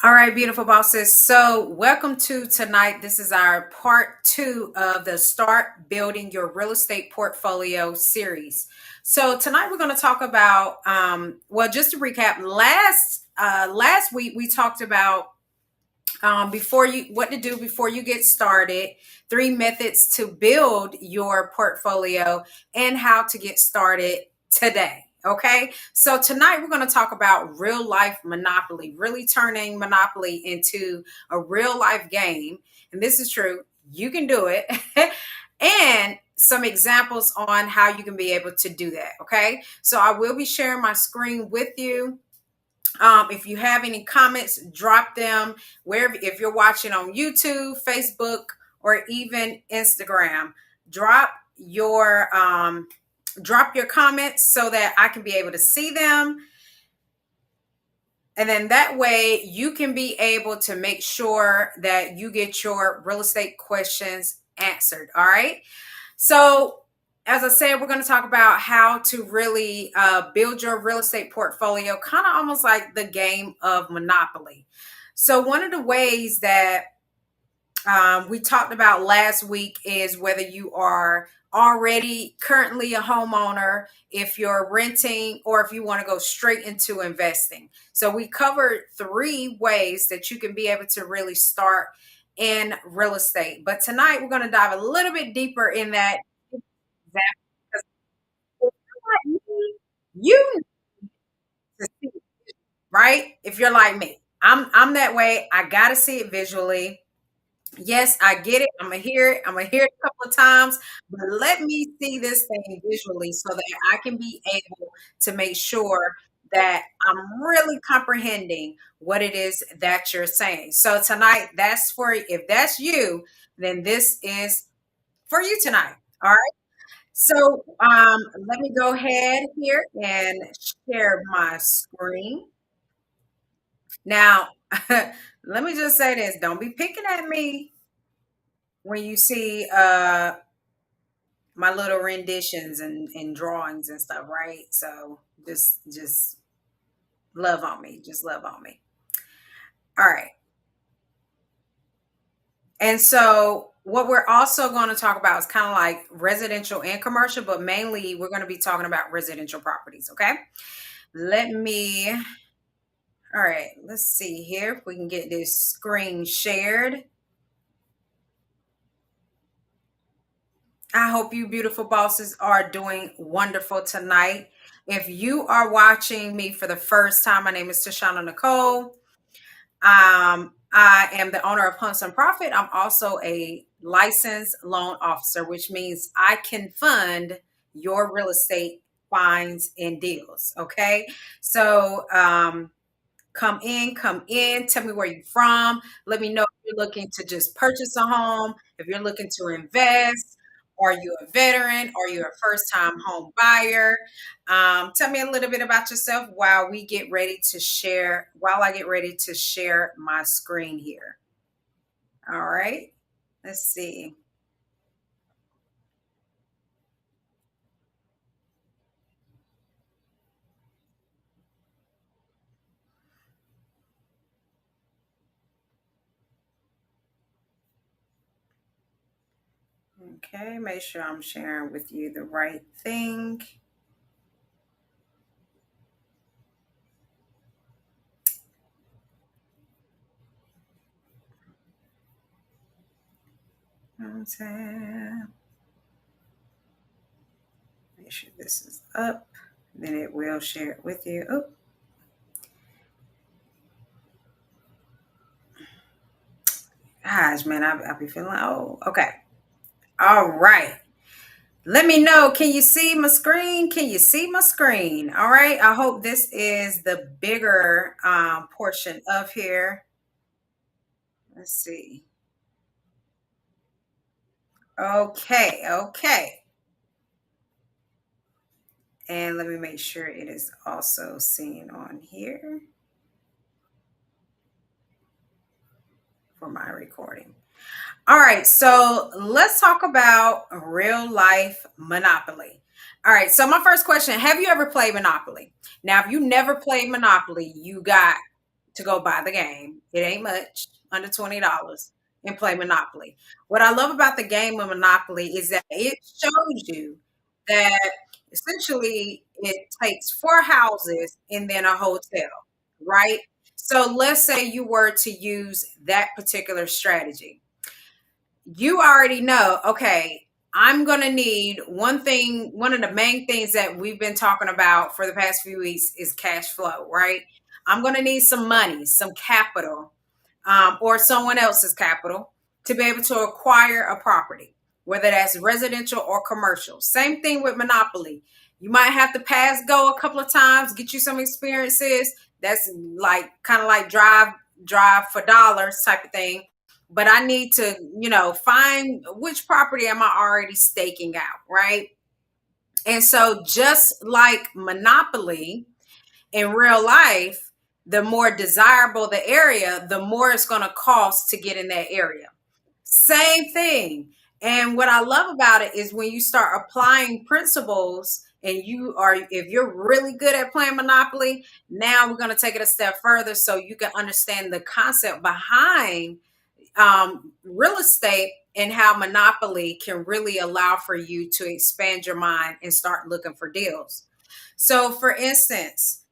All right, beautiful bosses. So, welcome to tonight. This is our part two of the Start Building Your Real Estate Portfolio series. So, tonight we're going to talk about, well, just to recap, last week we talked about before you what to do before you get started, three methods to build your portfolio, and how to get started today. Okay, so tonight we're going to talk about real life Monopoly, really turning Monopoly into a real life game. And this is true, you can do it. And some examples on how you can be able to do that. Okay, so I will be sharing my screen with you. If you have any comments, drop them wherever. If you're watching on YouTube, Facebook, or even Instagram, drop your comments so that I can be able to see them. And then that way you can be able to make sure that you get your real estate questions answered. All right. So, as I said, we're going to talk about how to really build your real estate portfolio, kind of almost like the game of Monopoly. So, one of the ways that we talked about last week is whether you are already currently a homeowner, if you're renting, or if you want to go straight into investing. So, we covered three ways that you can be able to really start in real estate. But tonight, we're going to dive a little bit deeper in that. Because if you're like me, you need to see it, right? If you're like me, I'm that way. I gotta see it visually. Yes, I get it. I'm gonna hear it. I'm gonna hear it a couple of times, but let me see this thing visually so that I can be able to make sure that I'm really comprehending what it is that you're saying. So tonight, that's for if that's you, then this is for you tonight. All right. So let me go ahead here and share my screen. Now, let me just say this. Don't be picking at me when you see my little renditions and drawings and stuff, right? So just love on me. Just love on me. All right. And so what we're also going to talk about is kind of like residential and commercial, but mainly we're going to be talking about residential properties. Okay. Let me All right, let's see here if we can get this screen shared. I hope you beautiful bosses are doing wonderful tonight. If you are watching me for the first time, my name is Tashawna Nicole. I am the owner of Hunts and Profit. I'm also a licensed loan officer, which means I can fund your real estate finds and deals. Okay. So come in, tell me where you're from. Let me know if you're looking to just purchase a home, if you're looking to invest. Are you a veteran? Are you a first time home buyer? Tell me a little bit about yourself while I get ready to share my screen here. All right, let's see. Okay, make sure I'm sharing with you the right thing. Okay. Make sure this is up. Then it will share it with you. Oh, gosh, man, I be feeling, oh, okay. All right. Let me know. Can you see my screen? Can you see my screen? All right. I hope this is the bigger portion of here. Let's see. Okay. Okay. And let me make sure it is also seen on here for my recording. All right, so let's talk about real life Monopoly. All right, so my first question, have you ever played Monopoly? Now, if you never played Monopoly, you got to go buy the game. It ain't much, under $20, and play Monopoly. What I love about the game of Monopoly is that it shows you that essentially it takes four houses and then a hotel, right? So let's say you were to use that particular strategy. You already know, okay, I'm going to need one thing. One of the main things that we've been talking about for the past few weeks is cash flow, right? I'm going to need some money, some capital, or someone else's capital to be able to acquire a property, whether that's residential or commercial. Same thing with Monopoly. You might have to pass go a couple of times, get you some experiences. That's like kind of like drive for dollars type of thing. But I need to, find which property am I already staking out, right? And so just like Monopoly, in real life, the more desirable the area, the more it's going to cost to get in that area. Same thing. And what I love about it is when you start applying principles and if you're really good at playing Monopoly, now we're going to take it a step further so you can understand the concept behind real estate and how Monopoly can really allow for you to expand your mind and start looking for deals. So, for instance,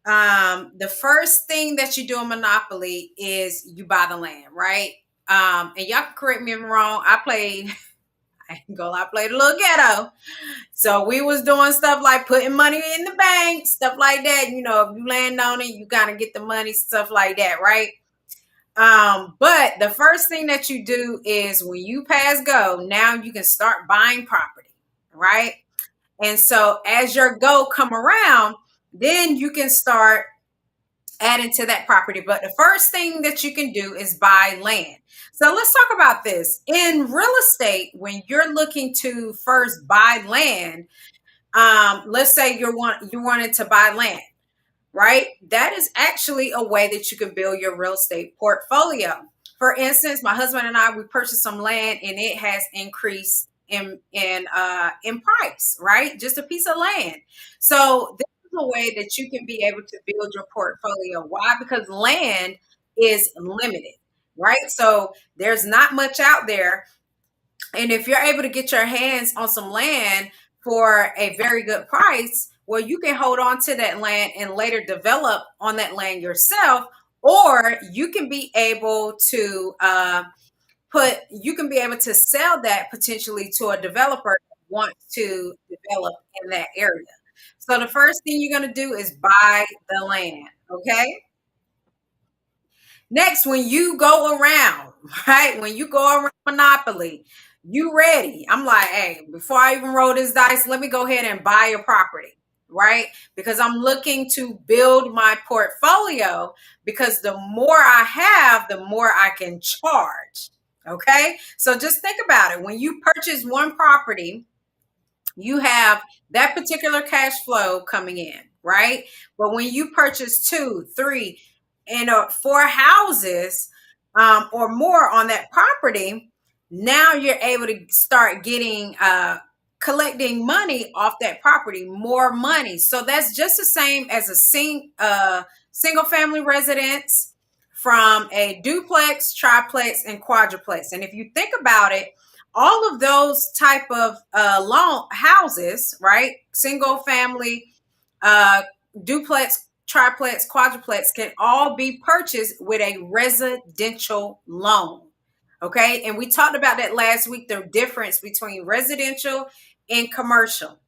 the first thing that you do in Monopoly is you buy the land, right? And y'all can correct me if I'm wrong. I played a little ghetto. So we was doing stuff like putting money in the bank, stuff like that. If you land on it, you gotta get the money, stuff like that, right? But the first thing that you do is when you pass go, now you can start buying property, right? And so as your go come around, then you can start adding to that property. But the first thing that you can do is buy land. So let's talk about this. In real estate, when you're looking to first buy land, let's say you wanted to buy land, right? That is actually a way that you can build your real estate portfolio. For instance, my husband and I, we purchased some land and it has increased in price, right? Just a piece of land. So this is a way that you can be able to build your portfolio. Why? Because land is limited, right? So there's not much out there. And if you're able to get your hands on some land for a very good price, well, you can hold on to that land and later develop on that land yourself, or you can be able to sell that potentially to a developer that wants to develop in that area. So the first thing you're going to do is buy the land, okay? Next, when you go around, right? When you go around Monopoly, you ready. I'm like, hey, before I even roll this dice, let me go ahead and buy a property, right? Because I'm looking to build my portfolio because the more I have, the more I can charge. Okay. So just think about it. When you purchase one property, you have that particular cash flow coming in, right? But when you purchase two, three, and four houses or more on that property, now you're able to start getting collecting money off that property, more money. So that's just the same as a single family residence from a duplex, triplex, and quadruplex. And if you think about it, all of those type of loan houses, right? Single family, duplex, triplex, quadruplex can all be purchased with a residential loan. Okay. And we talked about that last week, the difference between residential and commercial,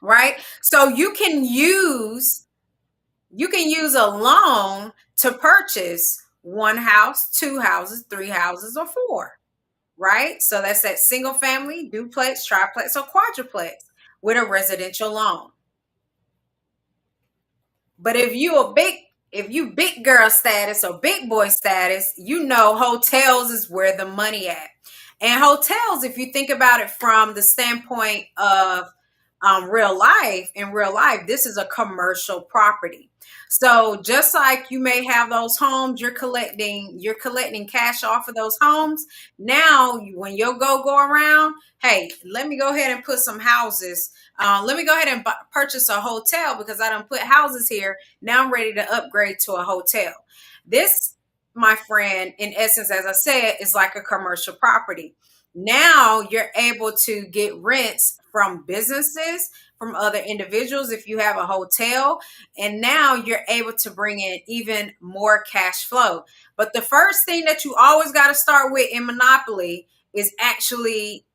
right? So you can use a loan to purchase one house, two houses, three houses, or four, right? So that's that single family, duplex, triplex, or quadruplex with a residential loan. But if you big girl status or big boy status, hotels is where the money at. And hotels, if you think about it from the standpoint of in real life, this is a commercial property. So just like you may have those homes, you're collecting cash off of those homes. Now, when you go around, hey, let me go ahead and put some houses. Let me go ahead and purchase a hotel because I don't put houses here. Now I'm ready to upgrade to a hotel. This, my friend, in essence, as I said, is like a commercial property. Now you're able to get rents from businesses, from other individuals if you have a hotel, and now you're able to bring in even more cash flow. But the first thing that you always got to start with in Monopoly is actually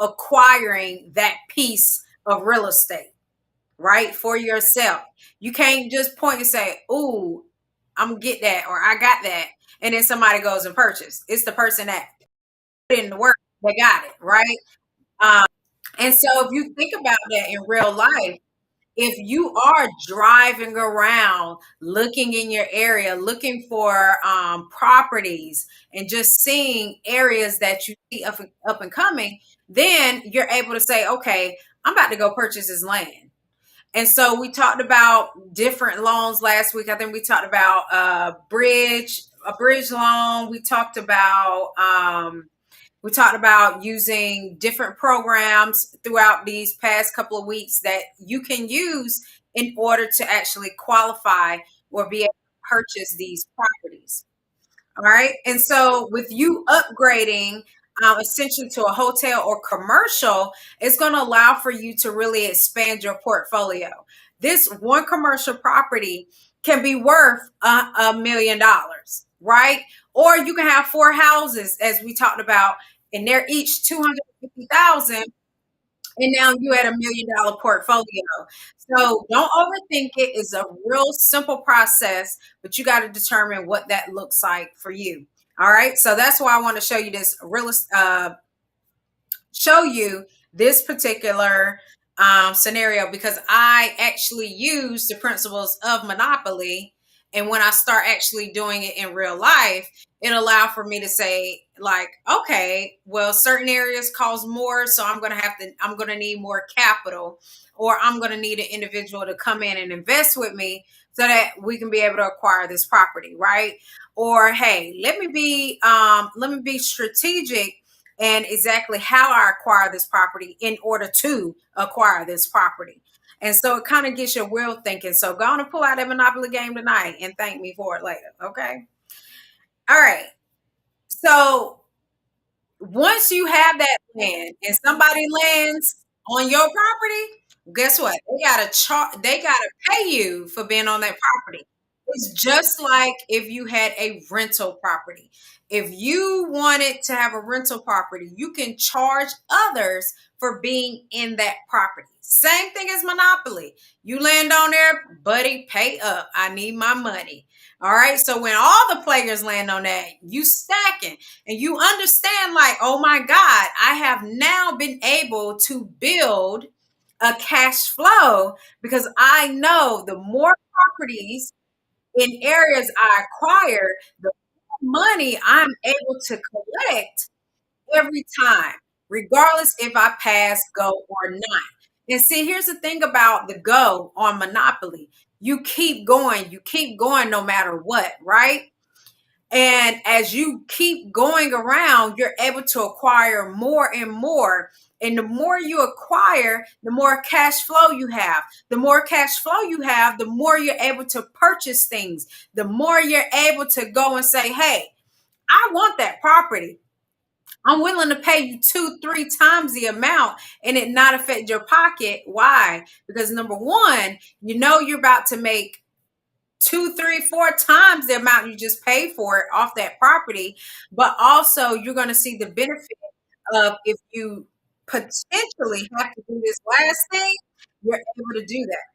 acquiring that piece of real estate, right, for yourself. You can't just point and say, "Ooh, I'm gonna get that," or "I got that," and then somebody goes and purchase. It's the person that put in the work, they got it, right? Um, and so if you think about that in real life, if you are driving around looking in your area, looking for properties and just seeing areas that you see up and coming, then you're able to say, okay, I'm about to go purchase this land. And so we talked about different loans last week. I think we talked about a bridge loan. We talked about using different programs throughout these past couple of weeks that you can use in order to actually qualify or be able to purchase these properties. All right. And so with you upgrading essentially to a hotel or commercial, it's going to allow for you to really expand your portfolio. This one commercial property can be worth $1 million, right? Or you can have four houses, as we talked about, and they're each 250,000, and now you had $1 million portfolio. So don't overthink it. It's a real simple process, but you got to determine what that looks like for you. All right. So that's why I want to show you this show you this particular scenario, because I actually use the principles of Monopoly. And when I start actually doing it in real life, it allowed for me to say, like, okay, well, certain areas cost more. So I'm going to need more capital, or I'm going to need an individual to come in and invest with me so that we can be able to acquire this property. Right. Or, hey, let me be strategic and exactly how I acquire this property in order to acquire this property. And so it kind of gets your wheel thinking. So go on and pull out that Monopoly game tonight and thank me for it later. Okay. All right. So once you have that land and somebody lands on your property, guess what? They gotta pay you for being on that property. It's just like if you had a rental property. If you wanted to have a rental property, you can charge others for being in that property. Same thing as Monopoly. You land on there, buddy, pay up. I need my money. All right. So when all the players land on that, you stacking and you understand, like, oh my God, I have now been able to build a cash flow because I know the more properties in areas I acquire, the more money I'm able to collect every time, regardless if I pass go or not. And see, here's the thing about the go on Monopoly. You keep going no matter what, right? And as you keep going around, you're able to acquire more and more. And the more you acquire, the more cash flow you have. The more cash flow you have, the more you're able to purchase things. The more you're able to go and say, hey, I want that property. I'm willing to pay you 2, 3 times the amount and it not affect your pocket. Why? Because number one, you know you're about to make 2, 3, 4 times the amount you just paid for it off that property. But also, you're going to see the benefit of if you potentially have to do this last thing, you're able to do that.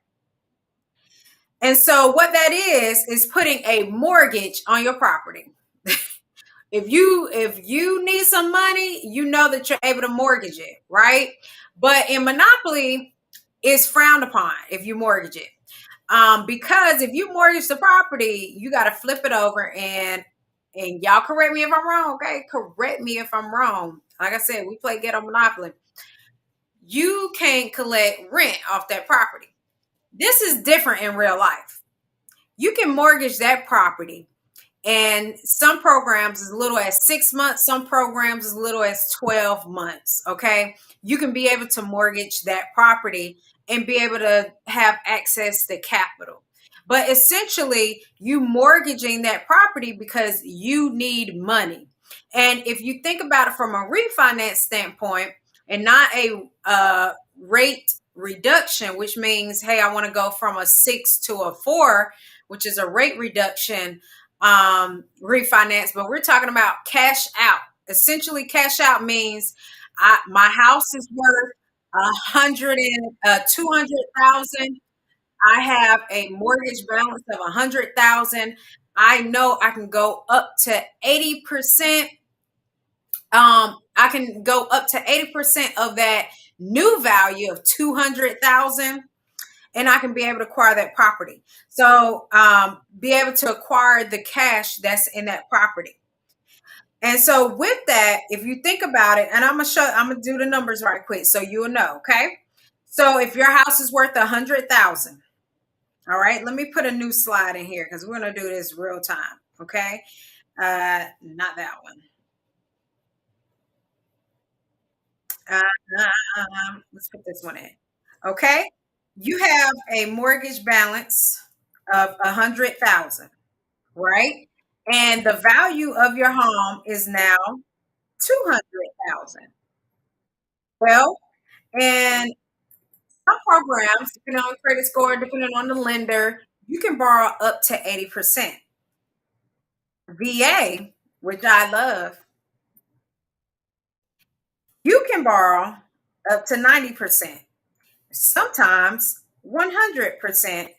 And so, what that is putting a mortgage on your property. If you need some money, you know that you're able to mortgage it, right? But in Monopoly, it's frowned upon if you mortgage it. Because if you mortgage the property, you got to flip it over, and y'all correct me if I'm wrong, okay? Correct me if I'm wrong. Like I said, we play ghetto Monopoly. you can't collect rent off that property. This is different in real life. You can mortgage that property, and some programs as little as 6 months, some programs as little as 12 months. Okay. You can be able to mortgage that property and be able to have access to capital. But essentially, you mortgaging that property because you need money. And if you think about it from a refinance standpoint and not a rate reduction, which means, hey, I want to go from a 6 to a 4, which is a rate reduction refinance, but we're talking about cash out. Essentially, cash out means my house is worth 200,000. I have a mortgage balance of 100,000. I know I can go up to 80%. I can go up to 80% of that new value of 200,000, and I can be able to acquire that property. So be able to acquire the cash that's in that property. And so with that, if you think about it, and I'm gonna do the numbers right quick so you'll know, okay? So if your house is worth 100,000, all right, let me put a new slide in here because we're gonna do this real time, okay? Not that one. Let's put this one in. Okay. You have a mortgage balance of 100,000, right? And the value of your home is now 200,000. Well, and some programs, depending on credit score, depending on the lender, you can borrow up to 80%. VA, which I love, you can borrow up to 90%, sometimes 100%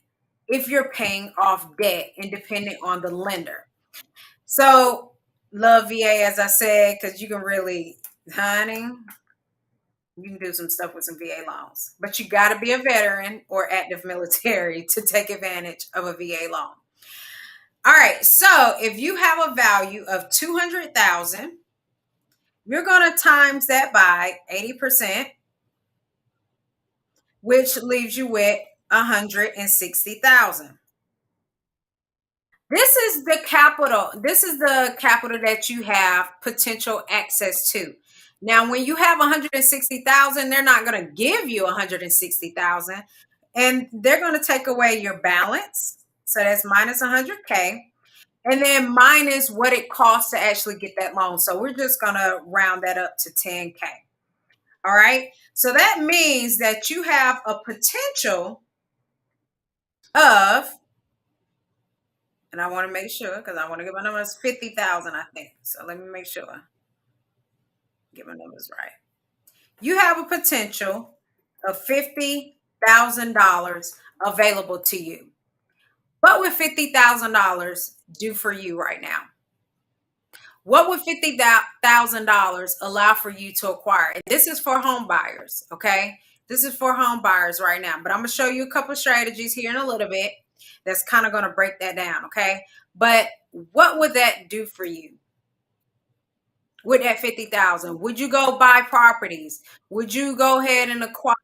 if you're paying off debt and depending on the lender. So, love VA, as I said, because you can really, honey, you can do some stuff with some VA loans. But you got to be a veteran or active military to take advantage of a VA loan. All right. So, if you have a value of 200,000, you're going to times that by 80%, which leaves you with 160,000. This is the capital. This is the capital that you have potential access to. Now, when you have 160,000, they're not going to give you 160,000, and they're going to take away your balance. So that's minus 100K, and then minus what it costs to actually get that loan. So we're just going to round that up to 10K. All right. So that means that you have a potential of, and I want to make sure because I want to get my numbers 50,000, I think. So let me make sure. Get my numbers right. You have a potential of $50,000 available to you. What would $50,000 do for you right now? What would $50,000 allow for you to acquire? And this is for home buyers, okay? This is for home buyers right now. But I'm going to show you a couple of strategies here in a little bit that's kind of going to break that down, okay? But what would that do for you? With that 50,000, would you go buy properties? Would you go ahead and acquire,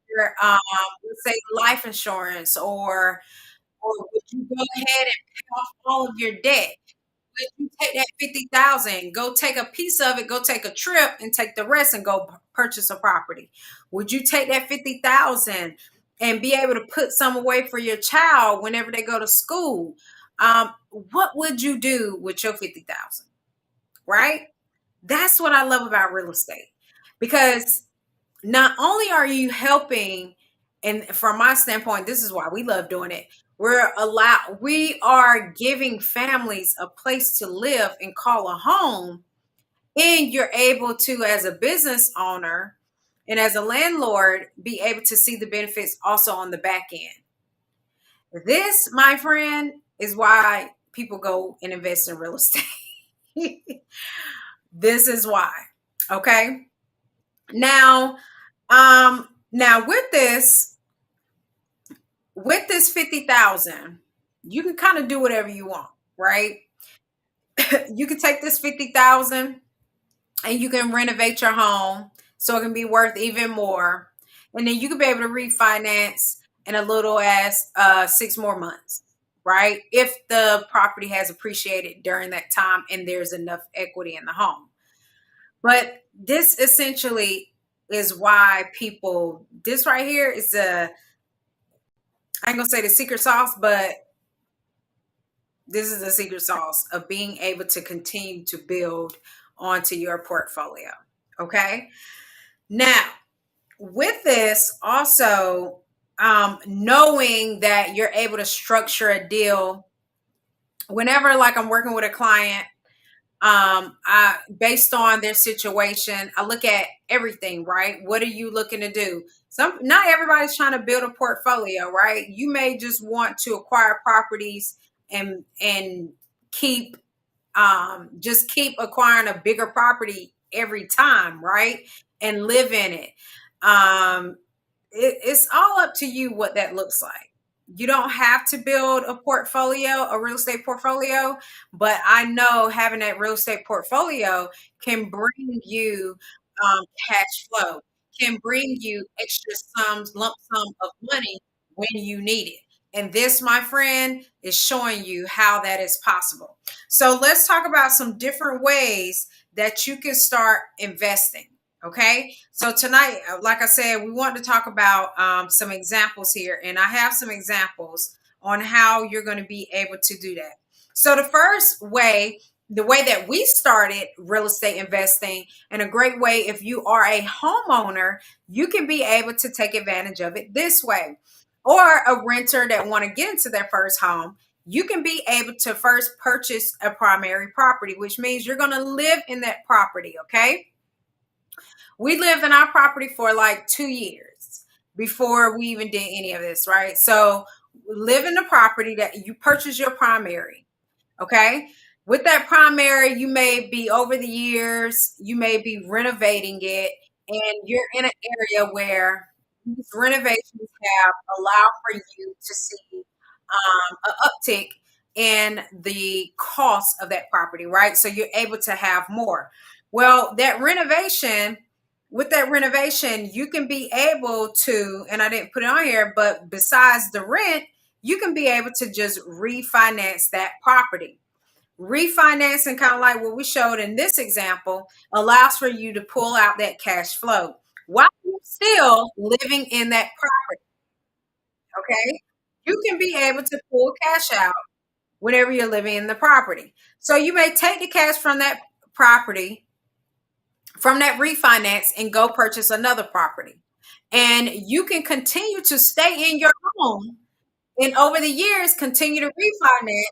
let's say, life insurance, or would you go ahead and pay off all of your debt? Would you take that 50,000, go take a piece of it, go take a trip, and take the rest and go purchase a property? Would you take that 50,000 and be able to put some away for your child whenever they go to school? What would you do with your 50,000? Right? That's what I love about real estate, because not only are you helping, and from my standpoint, this is why we love doing it. We are giving families a place to live and call a home, and you're able to, as a business owner and as a landlord, be able to see the benefits also on the back end. This, my friend, is why people go and invest in real estate. This is why. Okay. Now, now with this 50,000, you can kind of do whatever you want, right? You can take this 50,000 and you can renovate your home so it can be worth even more. and then you could be able to refinance in a little as 6 more months, right? If the property has appreciated during that time and there's enough equity in the home. But this essentially is why people, this right here is I ain't gonna say the secret sauce, but this is the secret sauce of being able to continue to build onto your portfolio. Okay. Now, with this, also, knowing that you're able to structure a deal whenever, like, I'm working with a client, I based on their situation, I look at everything, right? What are you looking to do? Not everybody's trying to build a portfolio, right? You may just want to acquire properties and keep just keep acquiring a bigger property every time, right? And live in it. Um, it's all up to you what that looks like. You don't have to build a portfolio, a real estate portfolio, but I know having that real estate portfolio can bring you cash flow, can bring you extra sums, lump sum of money when you need it. And this, my friend, is showing you how that is possible. So let's talk about some different ways that you can start investing. Okay. So tonight, like I said, we want to talk about some examples here, and I have some examples on how you're going to be able to do that. So the first way, the way that we started real estate investing, and a great way if you are a homeowner, you can be able to take advantage of it this way. Or a renter that want to get into their first home, you can be able to first purchase a primary property, which means you're going to live in that property. Okay. We lived in our property for like 2 years before we even did any of this, right? So live in the property that you purchase your primary. Okay. With that primary, you may be over the years, you may be renovating it, and you're in an area where these renovations have allowed for you to see an uptick in the cost of that property, right? So you're able to have more. Well, with that renovation, you can be able to, and I didn't put it on here, but besides the rent, you can be able to just refinance that property. Refinancing, kind of like what we showed in this example, allows for you to pull out that cash flow while you're still living in that property. Okay. You can be able to pull cash out whenever you're living in the property. So you may take the cash from that property, from that refinance, and go purchase another property. And you can continue to stay in your home and over the years continue to refinance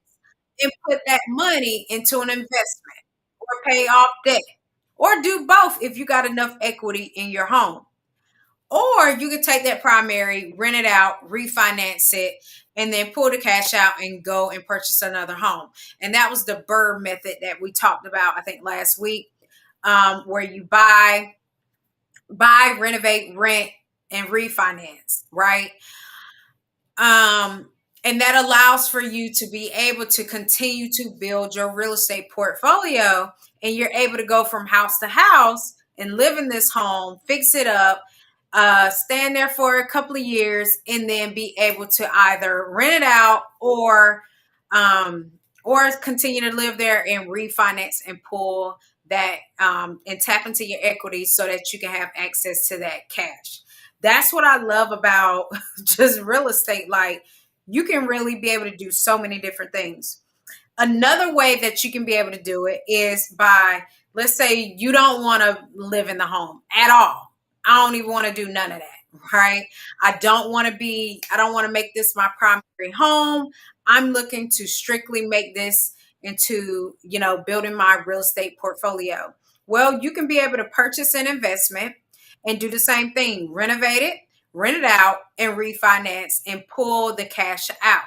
and put that money into an investment or pay off debt or do both if you got enough equity in your home. Or you could take that primary, rent it out, refinance it, and then pull the cash out and go and purchase another home. And that was the BRRRR method that we talked about, I think, last week, where you buy, renovate, rent, and refinance, right? Um, and that allows for you to be able to continue to build your real estate portfolio, and you're able to go from house to house and live in this home, fix it up, stand there for a couple of years, and then be able to either rent it out or continue to live there and refinance and pull that and tap into your equity so that you can have access to that cash. That's what I love about just real estate. Like, you can really be able to do so many different things. Another way that you can be able to do it is by, let's say you don't want to live in the home at all. I don't even want to do none of that, right? I don't want to make this my primary home. I'm looking to strictly make this into, building my real estate portfolio. Well, you can be able to purchase an investment and do the same thing, renovate it, rent it out, and refinance and pull the cash out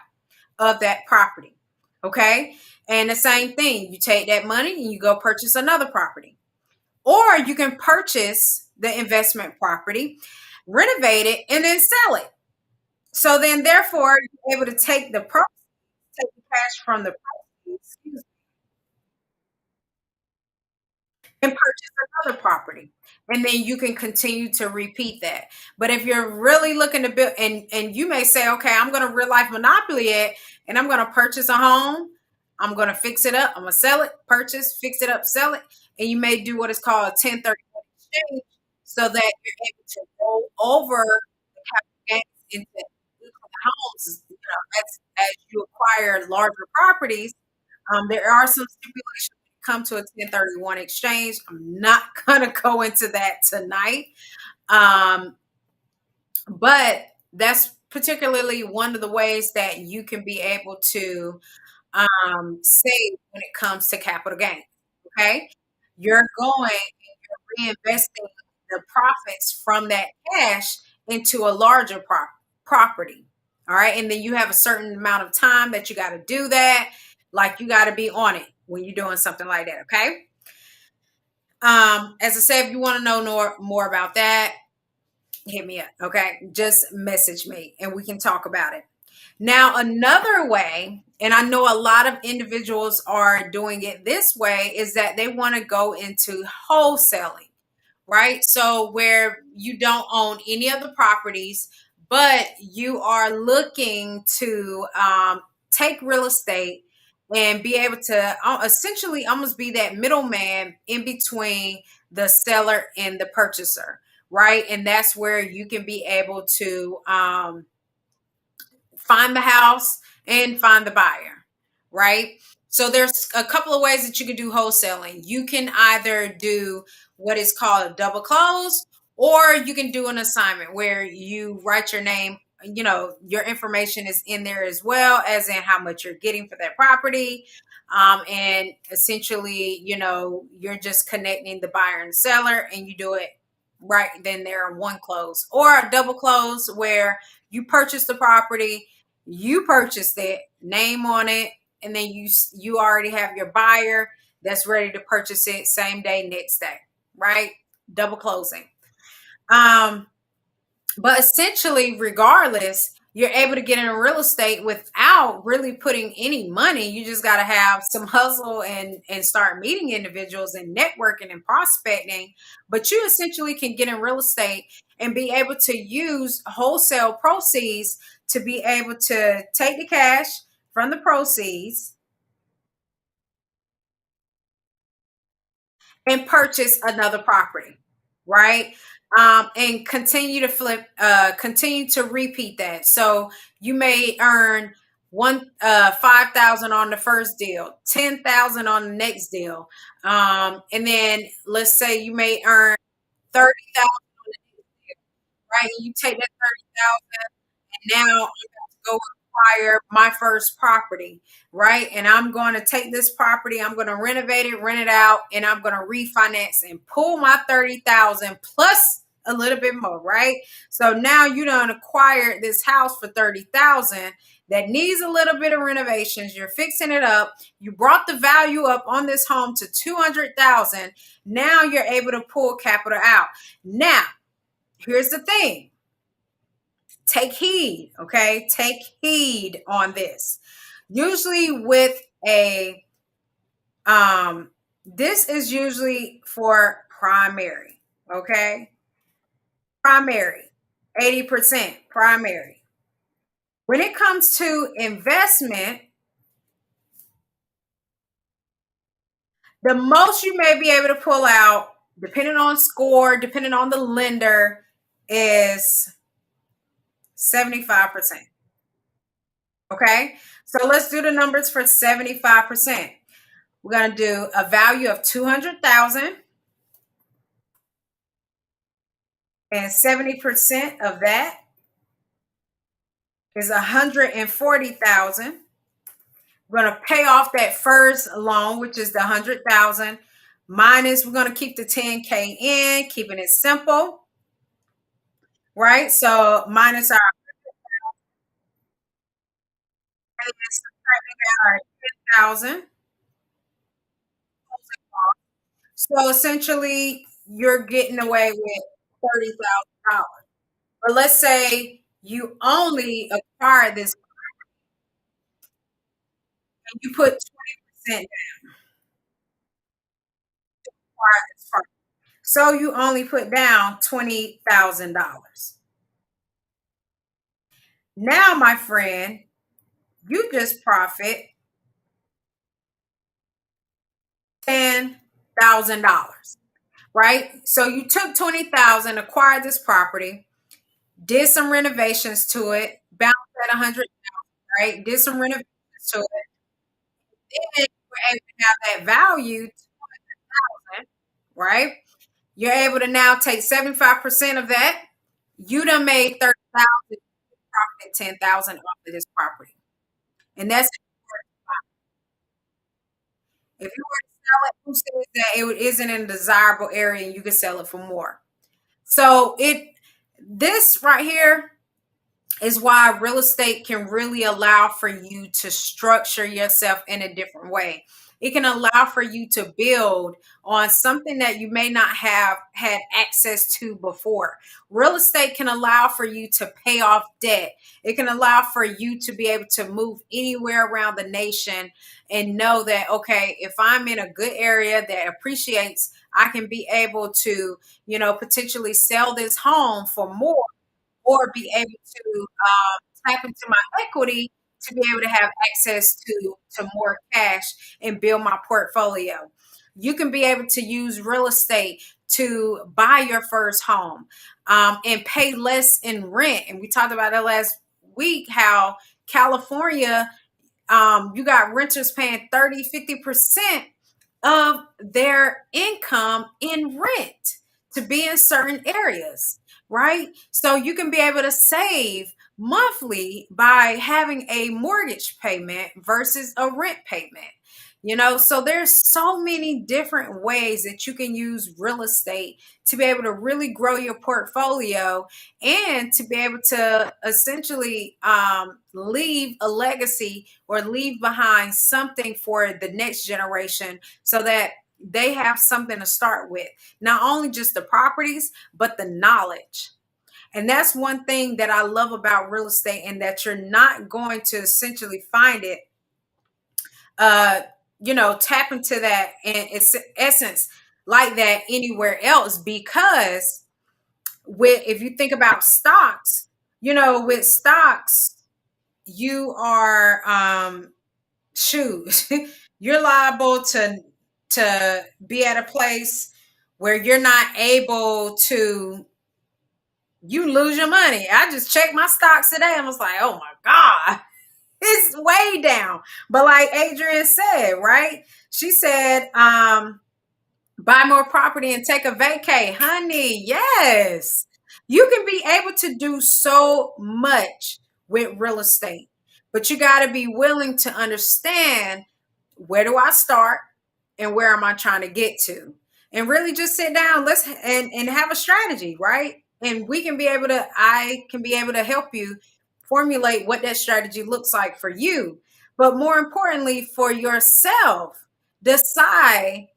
of that property. Okay. And the same thing, you take that money and you go purchase another property. Or you can purchase the investment property, renovate it, and then sell it. So then, therefore, you're able to take take the cash from the proceeds, and purchase another property. and then you can continue to repeat that. But if you're really looking to build, and you may say, okay, I'm going to real life monopoly it, and I'm going to purchase a home, I'm going to fix it up, I'm going to sell it, purchase, fix it up, sell it, and you may do what is called a 1031 exchange, so that you're able to roll over the capital gains into homes. As you acquire larger properties, there are some stipulations when it come to a 1031 exchange. I'm not going to go into that tonight. Um, but that's particularly one of the ways that you can be able to save when it comes to capital gains. Okay. You're going and you're reinvesting the profits from that cash into a larger property. All right. And then you have a certain amount of time that you got to do that. Like you got to be on it when you're doing something like that. Okay. As I said, if you want to know more about that, hit me up. Okay. Just message me and we can talk about it. Now, another way, and I know a lot of individuals are doing it this way, is that they want to go into wholesaling, right? So, where you don't own any of the properties, but you are looking to take real estate and be able to essentially almost be that middleman in between the seller and the purchaser, right? And that's where you can be able to find the house and find the buyer, right? So there's a couple of ways that you can do wholesaling. You can either do what is called a double close, or you can do an assignment where you write your name, your information is in there as well as in how much you're getting for that property. And essentially, you're just connecting the buyer and seller and you do it right then there in one close, or a double close where you purchase the property, you purchased it, name on it, and then you already have your buyer that's ready to purchase it same day, next day, right? Double closing. Um, but essentially, regardless, you're able to get in real estate without really putting any money. You just got to have some hustle and start meeting individuals and networking and prospecting. But you essentially can get in real estate and be able to use wholesale proceeds to be able to take the cash from the proceeds and purchase another property, right? And continue to continue to repeat that. So you may earn 5,000 on the first deal, 10,000 on the next deal, and then let's say you may earn 30,000 on the next deal, right? And you take that 30,000 and now I'm about to go acquire my first property, right? And I'm going to take this property, I'm going to renovate it, rent it out, and I'm going to refinance and pull my 30,000 plus a little bit more, right? So now you done acquired this house for 30,000 that needs a little bit of renovations. You're fixing it up. You brought the value up on this home to 200,000. Now you're able to pull capital out. Now, here's the thing. Take heed, okay? Take heed on this. Usually with a this is usually for primary, okay? Primary. 80% primary. When it comes to investment, the most you may be able to pull out, depending on score, depending on the lender, is 75%. Okay? So let's do the numbers for 75%. We're going to do a value of 200,000, and 70% of that is 140,000. We're going to pay off that first loan, which is the 100,000 minus, we're going to keep the 10K in, keeping it simple, right? So minus our, our 10,000. So essentially you're getting away with $30,000. But let's say you only acquire this and you put 20% down. So you only put down $20,000. Now, my friend, you just profit $10,000, right? So you took 20,000, acquired this property, did some renovations to it, bounced at 100, right? Did some renovations to it, then you were able to have that value, 200,000, right? You're able to now take 75% of that. You done made 30,000, profit 10,000 off of this property. And that's if you were to sell it, who says that it isn't in a desirable area and you could sell it for more? So this right here is why real estate can really allow for you to structure yourself in a different way. It can allow for you to build on something that you may not have had access to before. Real estate can allow for you to pay off debt. It can allow for you to be able to move anywhere around the nation and know that, okay, if I'm in a good area that appreciates, I can be able to, potentially sell this home for more or be able to tap into my equity to be able to have access to more cash and build my portfolio. You can be able to use real estate to buy your first home and pay less in rent. And we talked about that last week, how California, you got renters paying 30, 50% of their income in rent to be in certain areas, right? So you can be able to save monthly by having a mortgage payment versus a rent payment. So there's so many different ways that you can use real estate to be able to really grow your portfolio and to be able to essentially leave a legacy or leave behind something for the next generation so that they have something to start with. Not only just the properties, but the knowledge. And that's one thing that I love about real estate, and that you're not going to essentially find it, uh, tap into that in its essence like that anywhere else. Because if you think about stocks, with stocks, you are shoes. You're liable to be at a place where you're not able to, you lose your money. I just checked my stocks today and was like, oh my God, it's way down. But like Adrian said, right? She said, buy more property and take a vacay. Honey, yes. You can be able to do so much with real estate, but you got to be willing to understand, where do I start and where am I trying to get to? And really just sit down, and have a strategy, right? And I can be able to help you formulate what that strategy looks like for you. But more importantly, for yourself, decide,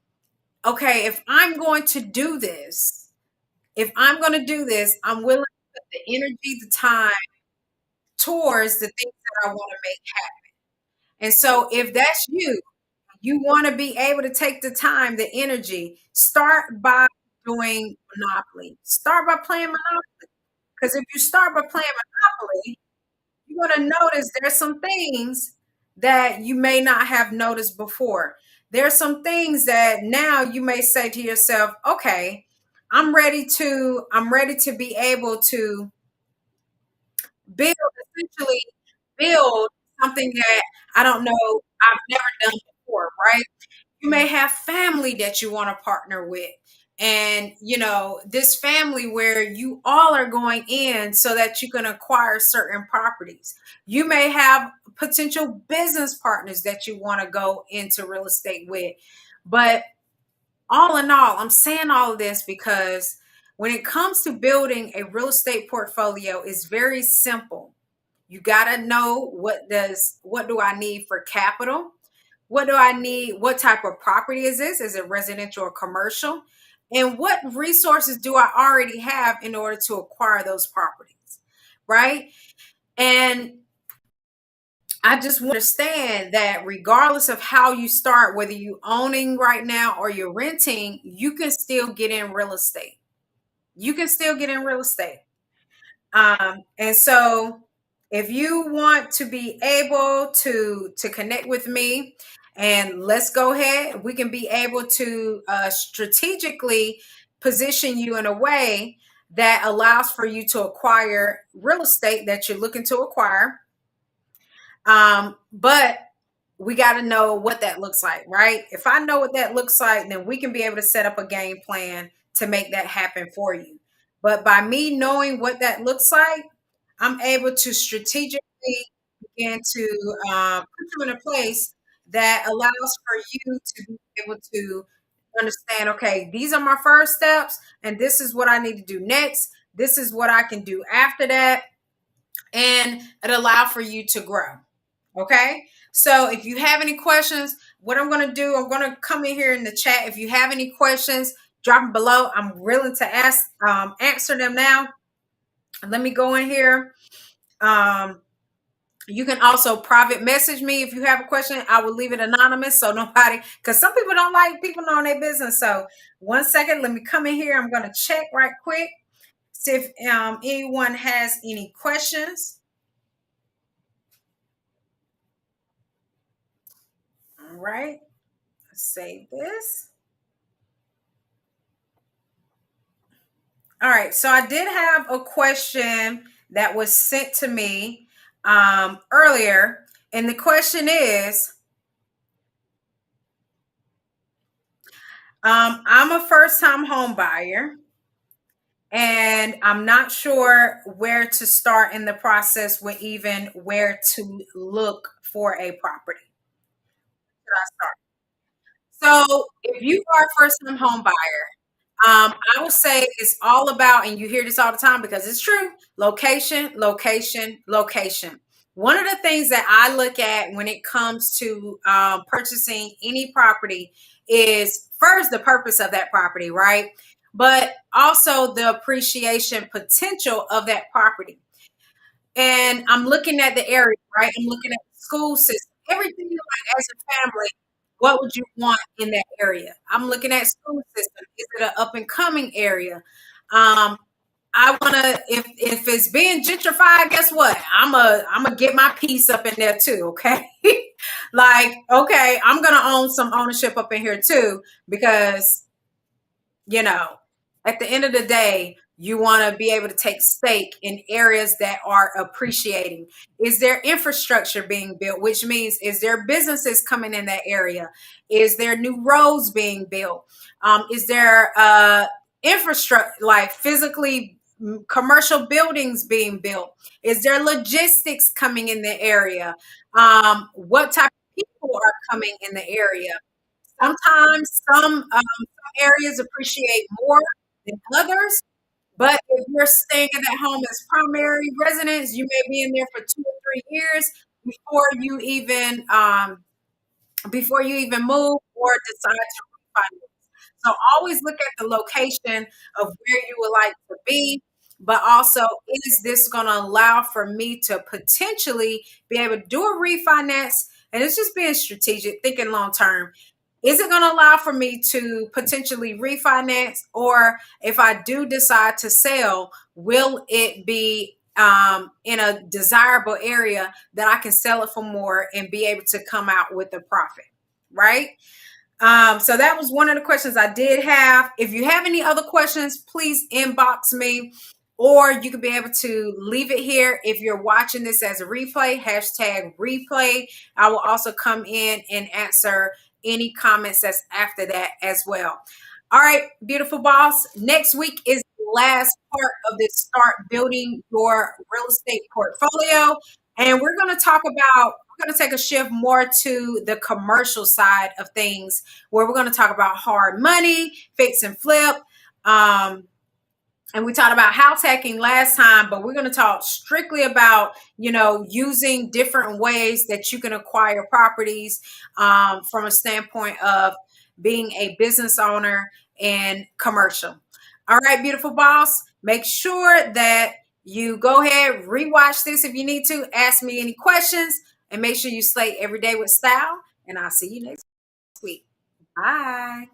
okay, if I'm going to do this, I'm willing to put the energy, the time towards the things that I want to make happen. And so if that's you, you want to be able to take the time, the energy, start by doing Monopoly. Start by playing Monopoly. Because if you start by playing Monopoly, you're going to notice there's some things that you may not have noticed before. There's some things that now you may say to yourself, okay, I'm ready to be able to build, essentially build something that I don't know, I've never done before, right? You may have family that you want to partner with. And, this family where you all are going in so that you can acquire certain properties. You may have potential business partners that you want to go into real estate with. But all in all, I'm saying all of this because when it comes to building a real estate portfolio, it's very simple. You got to know, what do I need for capital? What do I need? What type of property is this? Is it residential or commercial? And what resources do I already have in order to, acquire those properties? Right? And, I just want to understand that regardless of how you start, whether you owning right now or you're renting, you can still get in real estate. You can still get in real estate. And so if you want to be able to connect with me, and let's go ahead, we can be able to strategically position you in a way that allows for you to acquire real estate that you're looking to acquire. But we got to know what that looks like, right? If I know what that looks like, then we can be able to set up a game plan to make that happen for you. But by me knowing what that looks like, I'm able to strategically begin to put you in a place that allows for you to be able to understand, okay, these are my first steps, and this is what I need to do next. This is what I can do after that. And it allow for you to grow. Okay. So if you have any questions, what I'm going to do, I'm going to come in here in the chat. If you have any questions, drop them below. I'm willing to answer them now. Let me go in here. You can also private message me if you have a question. I will leave it anonymous so nobody, because some people don't like people knowing their business. So 1 second, let me come in here. I'm going to check right quick, see if anyone has any questions. All right. Let's save this. All right, so I did have a question that was sent to me earlier, and the question is, I'm a first-time home buyer, and I'm not sure where to start in the process with even where to look for a property. Should I start? So, if you are a first-time home buyer, I will say it's all about, and you hear this all the time because it's true, location, location, location. One of the things that I look at when it comes to purchasing any property is first the purpose of that property, right? But also the appreciation potential of that property. And I'm looking at the area, right? I'm looking at the school system, everything like as a family. What would you want in that area? I'm looking at school system. Is it an up and coming area? I want to, if it's being gentrified, guess what? I'm a get my piece up in there too. Okay, like okay, I'm gonna own some ownership up in here too because you know, at the end of the day, you want to be able to take stake in areas that are appreciating. Is there infrastructure being built? Which means, is there businesses coming in that area? Is there new roads being built? Is there infrastructure, like physically commercial buildings being built? Is there logistics coming in the area? What type of people are coming in the area? Sometimes some areas appreciate more than others, but if you're staying in that home as primary residence, you may be in there for 2 or 3 years before you even before you even move or decide to refinance. So always look at the location of where you would like to be, but also is this going to allow for me to potentially be able to do a refinance? And it's just being strategic, thinking long term. Is it going to allow for me to potentially refinance? Or if I do decide to sell, will it be in a desirable area that I can sell it for more and be able to come out with a profit? Right. So that was one of the questions I did have. If you have any other questions, please inbox me, or you could be able to leave it here. If you're watching this as a replay, hashtag replay. I will also come in and answer any comments that's after that as well. All right, beautiful boss. Next week is the last part of this start building your real estate portfolio. And we're going to talk about, we're going to take a shift more to the commercial side of things, where we're going to talk about hard money, fix and flip. And we talked about house hacking last time, but we're going to talk strictly about, using different ways that you can acquire properties from a standpoint of being a business owner and commercial. All right, beautiful boss. Make sure that you go ahead, rewatch this if you need to. Ask me any questions. And make sure you slay every day with style. And I'll see you next week. Bye.